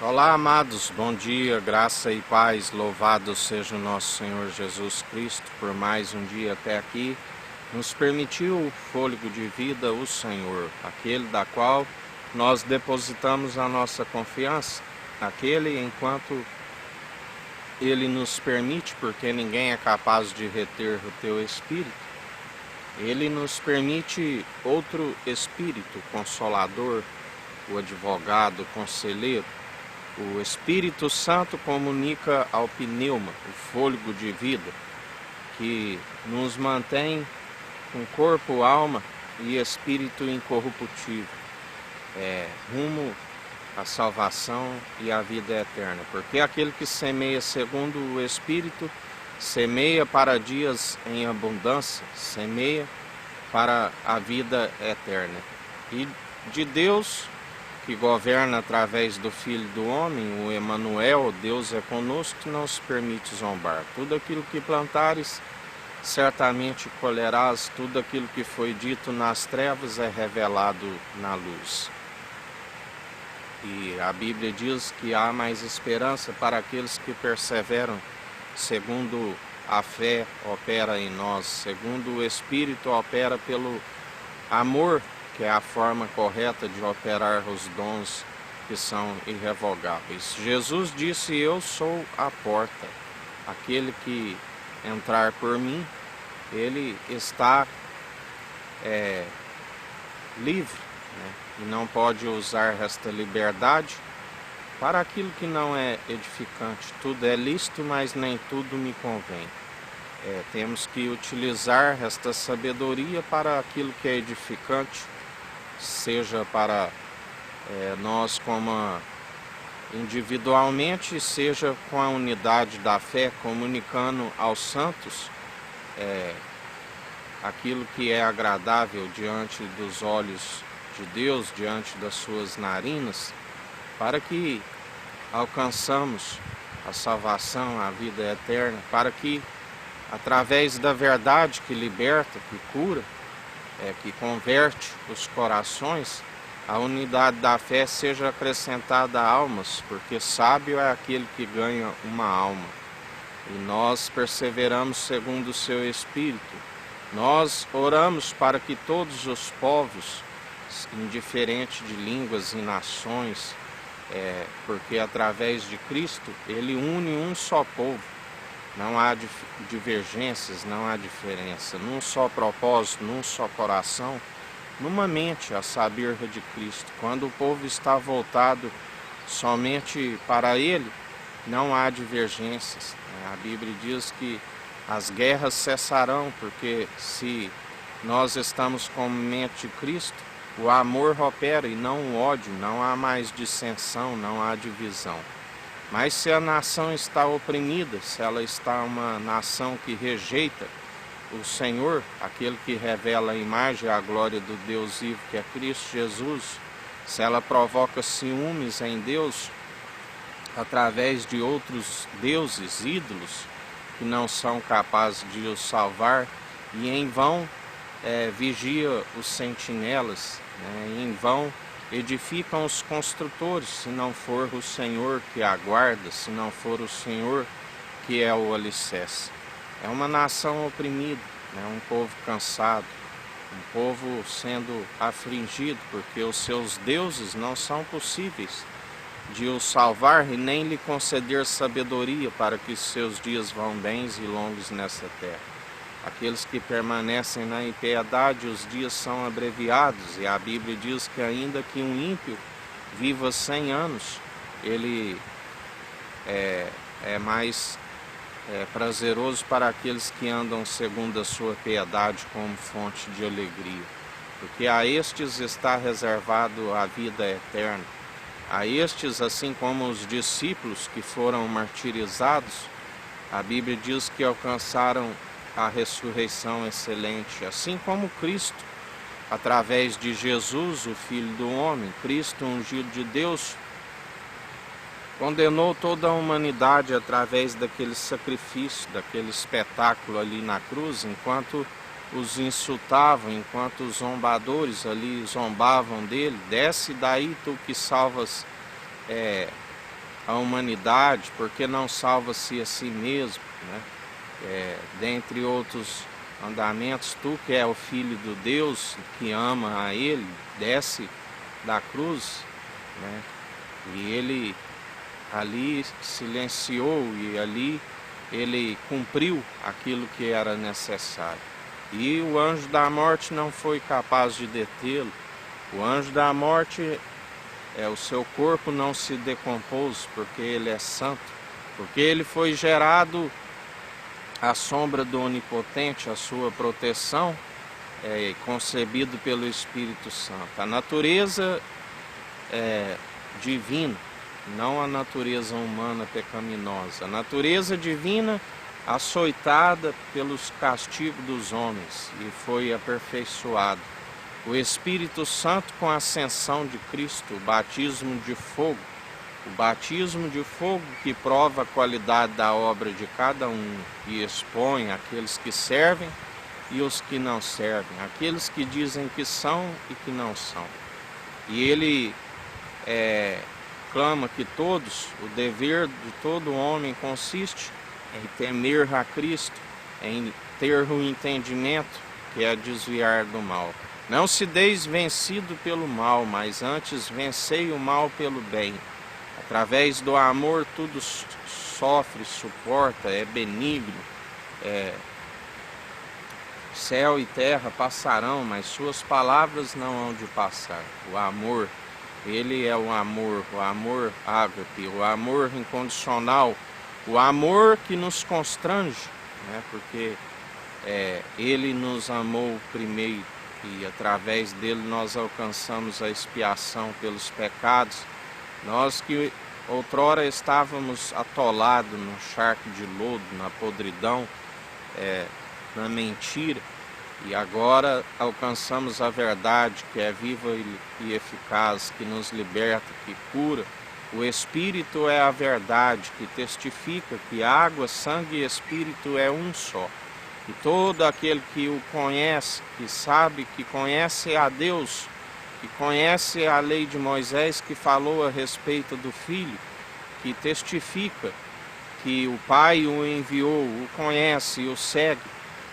Olá, amados, bom dia, graça e paz, louvado seja o nosso Senhor Jesus Cristo por mais um dia até aqui. Nos permitiu o fôlego de vida, o Senhor, aquele da qual nós depositamos a nossa confiança, aquele enquanto Ele nos permite, porque ninguém é capaz de reter o teu Espírito. Ele nos permite outro Espírito Consolador, o advogado, o conselheiro. O Espírito Santo comunica ao pneuma, o fôlego de vida, que nos mantém com corpo, alma e espírito incorruptível, rumo à salvação e à vida eterna. Porque aquele que semeia segundo o Espírito, semeia para dias em abundância, semeia para a vida eterna. E de Deus, que governa através do Filho do Homem, o Emanuel, Deus é conosco, que não se permite zombar. Tudo aquilo que plantares, certamente colherás. Tudo aquilo que foi dito nas trevas é revelado na luz. E a Bíblia diz que há mais esperança para aqueles que perseveram, segundo a fé opera em nós, segundo o Espírito opera pelo amor, que é a forma correta de operar os dons que são irrevogáveis. Jesus disse: eu sou a porta. Aquele que entrar por mim, ele está livre, né? E não pode usar esta liberdade para aquilo que não é edificante. Tudo é lícito, mas nem tudo me convém. Temos que utilizar esta sabedoria para aquilo que é edificante, seja para nós como individualmente, seja com a unidade da fé, comunicando aos santos aquilo que é agradável diante dos olhos de Deus, diante das suas narinas, para que alcançamos a salvação, a vida eterna, para que através da verdade que liberta, que cura, que converte os corações, a unidade da fé seja acrescentada a almas, porque sábio é aquele que ganha uma alma. E nós perseveramos segundo o seu Espírito. Nós oramos para que todos os povos, indiferente de línguas e nações, porque através de Cristo, Ele une um só povo. Não há divergências, não há diferença. Num só propósito, num só coração, numa mente, a saber de Cristo. Quando o povo está voltado somente para Ele, não há divergências. A Bíblia diz que as guerras cessarão, porque se nós estamos com a mente de Cristo, o amor opera e não o ódio, não há mais dissensão, não há divisão. Mas se a nação está oprimida, se ela está uma nação que rejeita o Senhor, aquele que revela a imagem e a glória do Deus vivo, que é Cristo Jesus, se ela provoca ciúmes em Deus através de outros deuses, ídolos, que não são capazes de os salvar, e em vão vigia os sentinelas, né? Em vão edificam os construtores, se não for o Senhor que aguarda, se não for o Senhor que é o alicerce. É uma nação oprimida, né? Um povo cansado, um povo sendo afligido, porque os seus deuses não são possíveis de o salvar e nem lhe conceder sabedoria para que seus dias vão bens e longos nessa terra. Aqueles que permanecem na impiedade, os dias são abreviados, e a Bíblia diz que ainda que um ímpio viva 100 anos, ele é mais prazeroso para aqueles que andam segundo a sua piedade como fonte de alegria, porque a estes está reservado a vida eterna. A estes, assim como os discípulos que foram martirizados, a Bíblia diz que alcançaram a ressurreição excelente, assim como Cristo, através de Jesus, o Filho do Homem, Cristo, ungido de Deus, condenou toda a humanidade através daquele sacrifício, daquele espetáculo ali na cruz, enquanto os insultavam, enquanto os zombadores ali zombavam dele. Desce daí, tu que salvas a humanidade, porque não salva-se a si mesmo, né? Dentre outros mandamentos, tu que é o Filho do Deus, que ama a Ele, desce da cruz, né? E Ele ali silenciou e ali Ele cumpriu aquilo que era necessário. E o anjo da morte não foi capaz de detê-lo. O anjo da morte, o seu corpo não se decompôs, porque ele é santo, porque ele foi gerado à sombra do Onipotente, a sua proteção, concebido pelo Espírito Santo. A natureza divina, não a natureza humana pecaminosa. A natureza divina açoitada pelos castigos dos homens e foi aperfeiçoado. O Espírito Santo com a ascensão de Cristo, o batismo de fogo que prova a qualidade da obra de cada um e expõe aqueles que servem e os que não servem, aqueles que dizem que são e que não são. E ele clama que o dever de todo homem consiste em temer a Cristo, em ter o entendimento que é desviar do mal. Não se deis vencido pelo mal, mas antes vencei o mal pelo bem. Através do amor tudo sofre, suporta, é benigno. Céu e terra passarão, mas suas palavras não hão de passar. O amor, ele é o amor ágape, o amor incondicional, o amor que nos constrange, né? Porque ele nos amou primeiro e através dele nós alcançamos a expiação pelos pecados. Nós que outrora estávamos atolados no charco de lodo, na podridão, na mentira, e agora alcançamos a verdade que é viva e eficaz, que nos liberta, que cura. O Espírito é a verdade que testifica que água, sangue e Espírito é um só. E todo aquele que o conhece, que sabe, que conhece a Deus, que conhece a lei de Moisés, que falou a respeito do Filho, que testifica que o Pai o enviou, o conhece e o segue,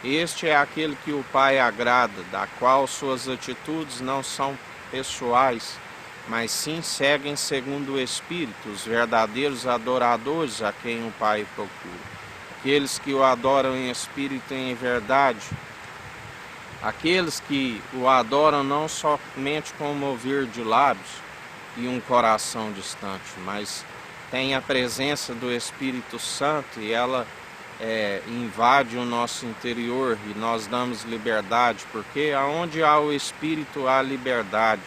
este é aquele que o Pai agrada, da qual suas atitudes não são pessoais, mas sim seguem segundo o Espírito, os verdadeiros adoradores a quem o Pai procura. Aqueles que o adoram em espírito e em verdade, aqueles que o adoram não somente com o mover de lábios e um coração distante, mas tem a presença do Espírito Santo e ela invade o nosso interior e nós damos liberdade, porque aonde há o Espírito há liberdade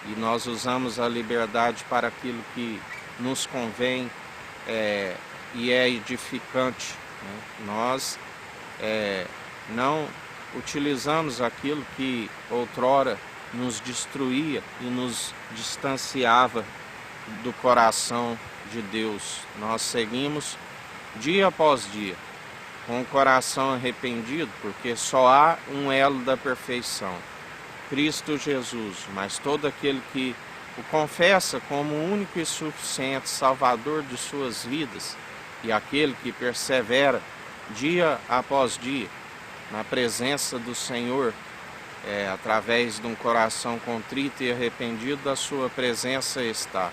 e nós usamos a liberdade para aquilo que nos convém e é edificante, né? Nós não utilizamos aquilo que outrora nos destruía e nos distanciava do coração de Deus. Nós seguimos dia após dia com o coração arrependido, porque só há um elo da perfeição, Cristo Jesus, mas todo aquele que o confessa como o único e suficiente Salvador de suas vidas e aquele que persevera dia após dia na presença do Senhor, através de um coração contrito e arrependido, da sua presença está.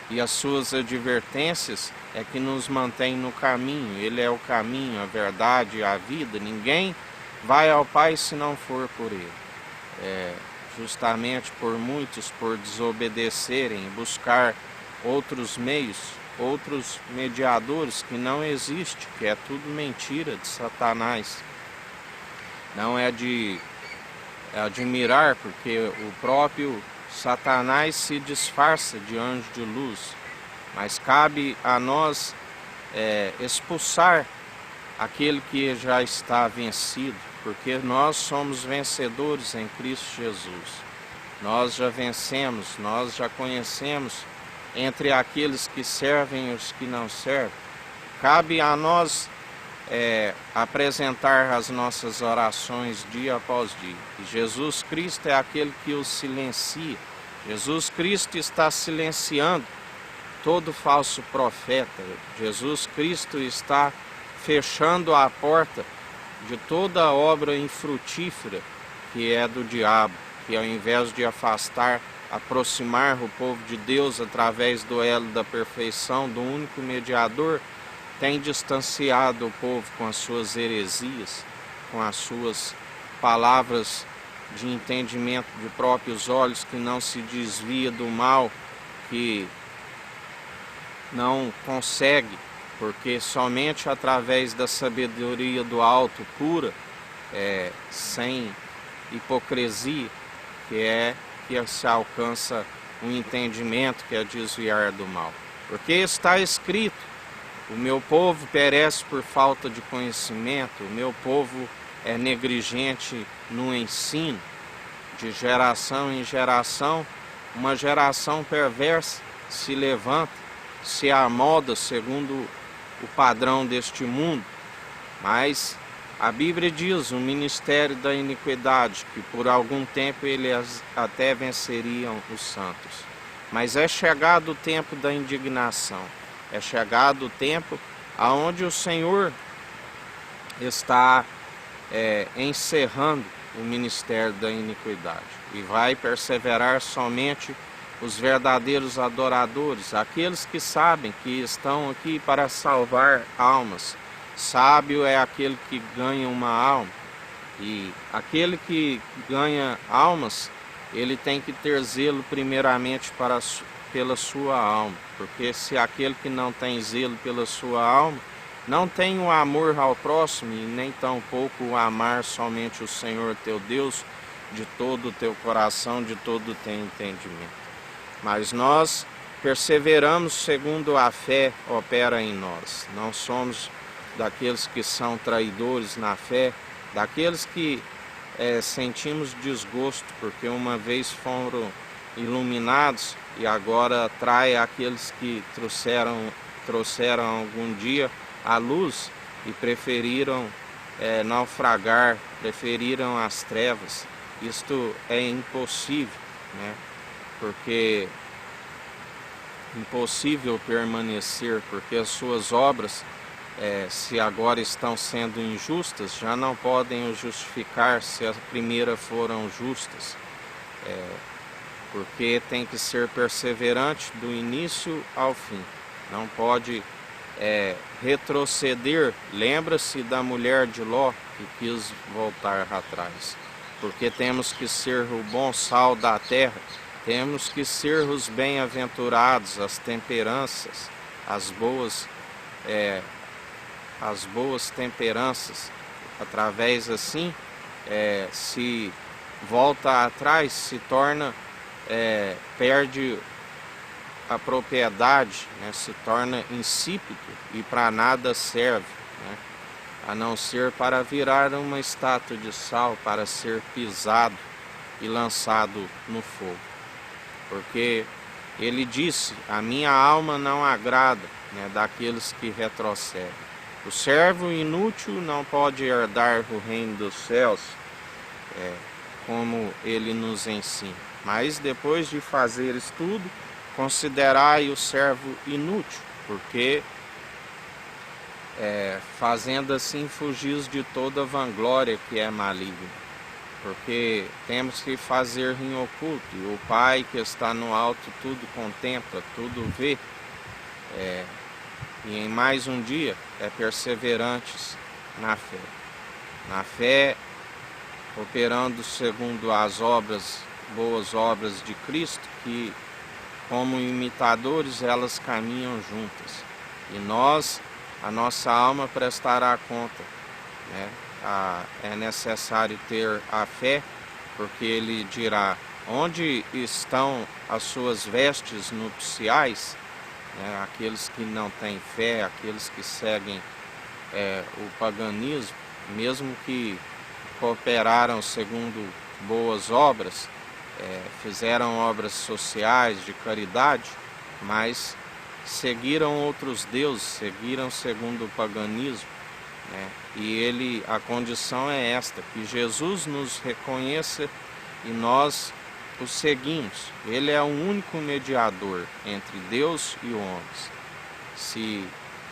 E as suas advertências é que nos mantém no caminho. Ele é o caminho, a verdade e a vida. Ninguém vai ao Pai se não for por Ele. Justamente por muitos, por desobedecerem, buscar outros meios, outros mediadores que não existem, que é tudo mentira de Satanás. Não é de admirar, porque o próprio Satanás se disfarça de anjo de luz, mas cabe a nós expulsar aquele que já está vencido, porque nós somos vencedores em Cristo Jesus. Nós já vencemos, nós já conhecemos entre aqueles que servem e os que não servem. Cabe a nós apresentar as nossas orações dia após dia. E Jesus Cristo é aquele que os silencia. Jesus Cristo está silenciando todo falso profeta. Jesus Cristo está fechando a porta de toda obra infrutífera que é do diabo, que ao invés de afastar, aproximar o povo de Deus através do elo da perfeição, do único mediador, tem distanciado o povo com as suas heresias, com as suas palavras de entendimento de próprios olhos, que não se desvia do mal, que não consegue, porque somente através da sabedoria do alto pura, sem hipocrisia, que se alcança um entendimento, que é desviar do mal. Porque está escrito: o meu povo perece por falta de conhecimento, o meu povo é negligente no ensino. De geração em geração, uma geração perversa se levanta, se amolda segundo o padrão deste mundo. Mas a Bíblia diz: o ministério da iniquidade, que por algum tempo eles até venceriam os santos. Mas é chegado o tempo da indignação, é chegado o tempo aonde o Senhor está encerrando o ministério da iniquidade, e vai perseverar somente os verdadeiros adoradores, aqueles que sabem que estão aqui para salvar almas. Sábio é aquele que ganha uma alma, e aquele que ganha almas, ele tem que ter zelo primeiramente pela sua alma, porque se aquele que não tem zelo pela sua alma, não tem o amor ao próximo, e nem tampouco o amar somente o Senhor teu Deus de todo o teu coração, de todo o teu entendimento. Mas nós perseveramos segundo a fé opera em nós. Não somos daqueles que são traidores na fé, daqueles que sentimos desgosto porque uma vez foram iluminados e agora trai aqueles que trouxeram algum dia a luz e preferiram naufragar, preferiram as trevas. Isto é impossível, né? Porque impossível permanecer, porque as suas obras, se agora estão sendo injustas, já não podem o justificar se as primeiras foram justas, porque tem que ser perseverante do início ao fim, não pode retroceder. Lembra-se da mulher de Ló, que quis voltar atrás, porque temos que ser o bom sal da terra, temos que ser os bem-aventurados, as temperanças, as boas temperanças. Através assim, se volta atrás, se torna, perde a propriedade, né? Se torna insípido e para nada serve, né? A não ser para virar uma estátua de sal, para ser pisado e lançado no fogo. Porque ele disse: a minha alma não agrada, né, daqueles que retrocedem. O servo inútil não pode herdar o reino dos céus, como ele nos ensina. Mas depois de fazer isso tudo, considerai o servo inútil, porque fazendo assim fugis de toda vanglória que é maligna. Porque temos que fazer em oculto, e o Pai que está no alto tudo contempla, tudo vê. E em mais um dia perseverantes na fé. Na fé, operando segundo as boas obras de Cristo, que como imitadores elas caminham juntas. E a nossa alma prestará conta, né? É necessário ter a fé, porque ele dirá: onde estão as suas vestes nupciais? Aqueles que não têm fé, aqueles que seguem o paganismo, mesmo que cooperaram segundo boas obras, fizeram obras sociais de caridade, mas seguiram outros deuses, seguiram segundo o paganismo, né? E a condição é esta: que Jesus nos reconheça e nós o seguimos. Ele é o único mediador entre Deus e homens. Se,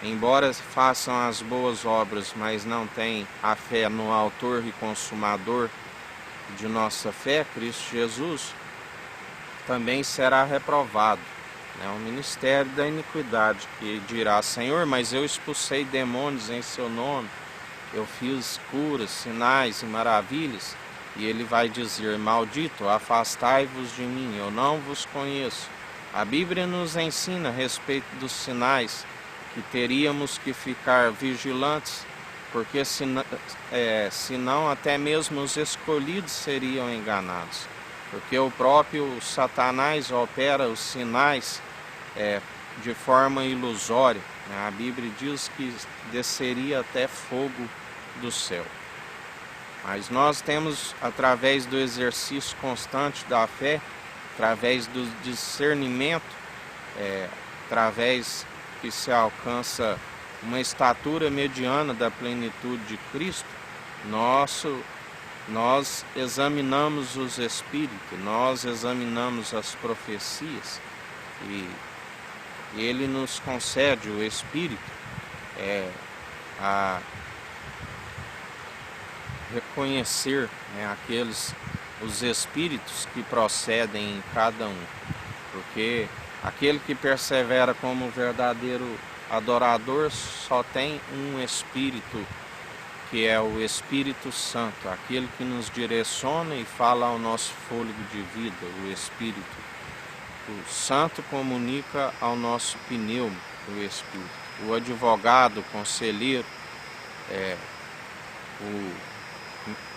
embora façam as boas obras, mas não têm a fé no autor e consumador de nossa fé, Cristo Jesus, também será reprovado. É o ministério da iniquidade, que dirá: Senhor, mas eu expulsei demônios em seu nome, eu fiz curas, sinais e maravilhas. E ele vai dizer: maldito, afastai-vos de mim, eu não vos conheço. A Bíblia nos ensina a respeito dos sinais, que teríamos que ficar vigilantes, porque senão até mesmo os escolhidos seriam enganados. Porque o próprio Satanás opera os sinais de forma ilusória. A Bíblia diz que desceria até fogo do céu. Mas nós temos, através do exercício constante da fé, através do discernimento, através que se alcança uma estatura mediana da plenitude de Cristo, nós examinamos os Espíritos, nós examinamos as profecias, e Ele nos concede o Espírito a reconhecer os Espíritos que procedem em cada um, porque aquele que persevera como verdadeiro adorador só tem um Espírito, que é o Espírito Santo, aquele que nos direciona e fala ao nosso fôlego de vida, o Espírito. O Santo comunica ao nosso pneuma, o Espírito. O advogado, o conselheiro, o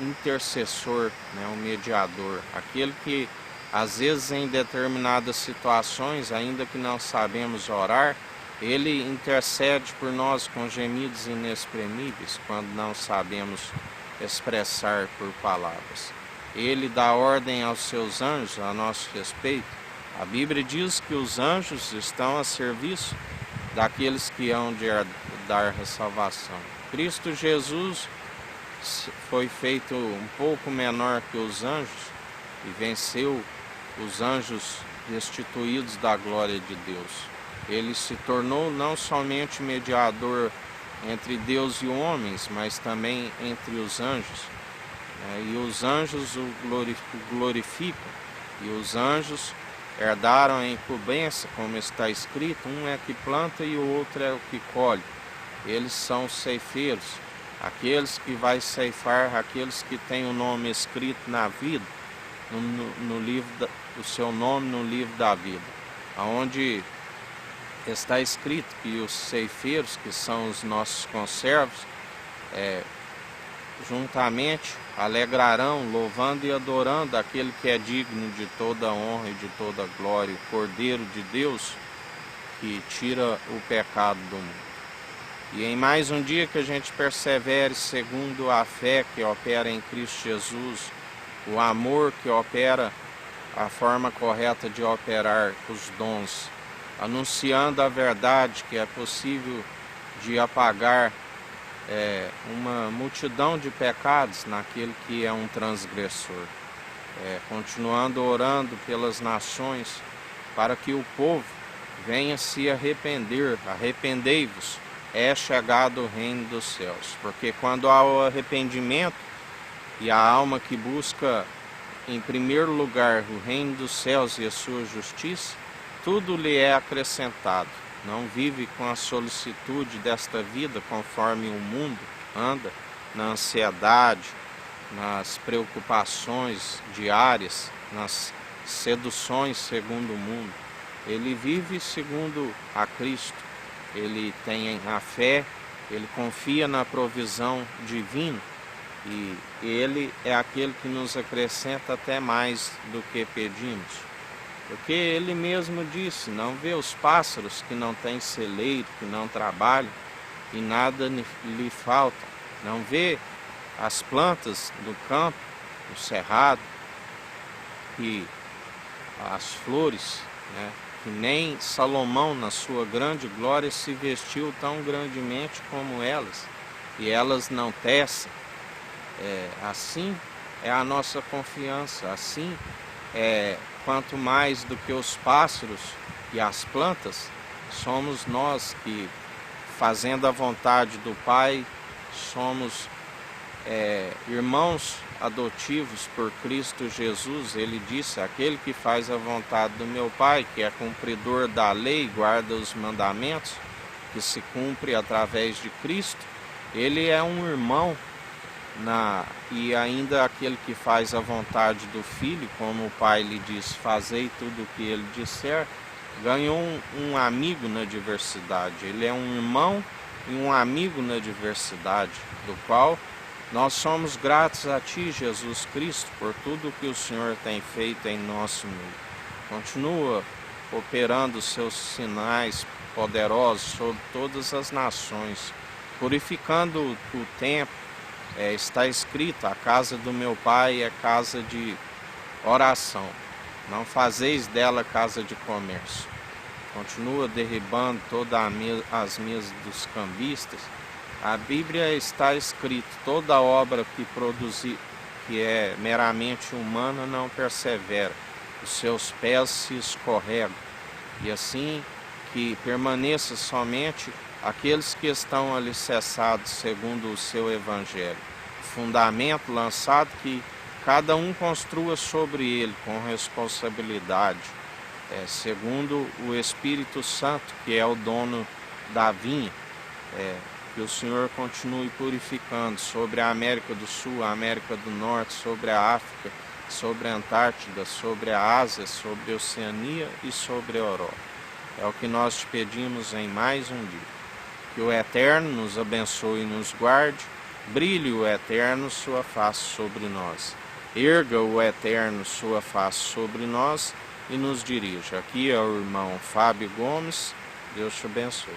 intercessor, o mediador, aquele que às vezes em determinadas situações, ainda que não sabemos orar, ele intercede por nós com gemidos inexprimíveis quando não sabemos expressar por palavras. Ele dá ordem aos seus anjos a nosso respeito. A Bíblia diz que os anjos estão a serviço daqueles que hão de dar a salvação. Cristo Jesus foi feito um pouco menor que os anjos e venceu os anjos destituídos da glória de Deus. Ele se tornou não somente mediador entre Deus e homens, mas também entre os anjos. E os anjos o glorificam, e os anjos herdaram a incumbência, como está escrito: um é que planta e o outro é o que colhe. Eles são ceifeiros, aqueles que vai ceifar, aqueles que têm o nome escrito na vida, no livro, o seu nome no livro da vida, onde está escrito que os ceifeiros, que são os nossos conservos, juntamente alegrarão, louvando e adorando aquele que é digno de toda honra e de toda glória, o Cordeiro de Deus, que tira o pecado do mundo. E em mais um dia que a gente persevere segundo a fé que opera em Cristo Jesus, o amor que opera a forma correta de operar os dons, anunciando a verdade, que é possível de apagar uma multidão de pecados naquele que é um transgressor. Continuando orando pelas nações, para que o povo venha se arrepender. Arrependei-vos, é chegado o reino dos céus. Porque quando há o arrependimento e a alma que busca em primeiro lugar o reino dos céus e a sua justiça, tudo lhe é acrescentado. Não vive com a solicitude desta vida conforme o mundo anda, na ansiedade, nas preocupações diárias, nas seduções segundo o mundo. Ele vive segundo a Cristo, ele tem a fé, ele confia na provisão divina, e ele é aquele que nos acrescenta até mais do que pedimos. Porque ele mesmo disse: não vê os pássaros que não têm celeiro, que não trabalham, e nada lhe falta. Não vê as plantas do campo, do cerrado, e as flores, que nem Salomão, na sua grande glória, se vestiu tão grandemente como elas, e elas não tecem. Assim é a nossa confiança, assim quanto mais do que os pássaros e as plantas, somos nós que, fazendo a vontade do Pai, somos irmãos adotivos por Cristo Jesus. Ele disse: aquele que faz a vontade do meu Pai, que é cumpridor da lei, guarda os mandamentos, que se cumpre através de Cristo, ele é um irmão. E ainda aquele que faz a vontade do Filho, como o Pai lhe diz: fazei tudo o que ele disser, ganhou um amigo na diversidade. Ele é um irmão e um amigo na diversidade, do qual nós somos gratos a Ti, Jesus Cristo, por tudo que o Senhor tem feito em nosso meio. Continua operando os seus sinais poderosos sobre todas as nações, purificando o templo. Está escrito: a casa do meu Pai é casa de oração, não fazeis dela casa de comércio. Continua derribando todas as mesas dos cambistas. A Bíblia está escrito: toda obra que produzir, que é meramente humana, não persevera, os seus pés se escorregam, e assim que permaneça somente aqueles que estão alicerçados segundo o seu evangelho. Fundamento lançado, que cada um construa sobre ele com responsabilidade, segundo o Espírito Santo, que é o dono da vinha. Que o Senhor continue purificando sobre a América do Sul, a América do Norte, sobre a África, sobre a Antártida, sobre a Ásia, sobre a Oceania e sobre a Europa. É o que nós te pedimos em mais um dia. Que o Eterno nos abençoe e nos guarde, brilhe o Eterno sua face sobre nós, erga o Eterno sua face sobre nós e nos dirija. Aqui é o irmão Fábio Gomes. Deus te abençoe.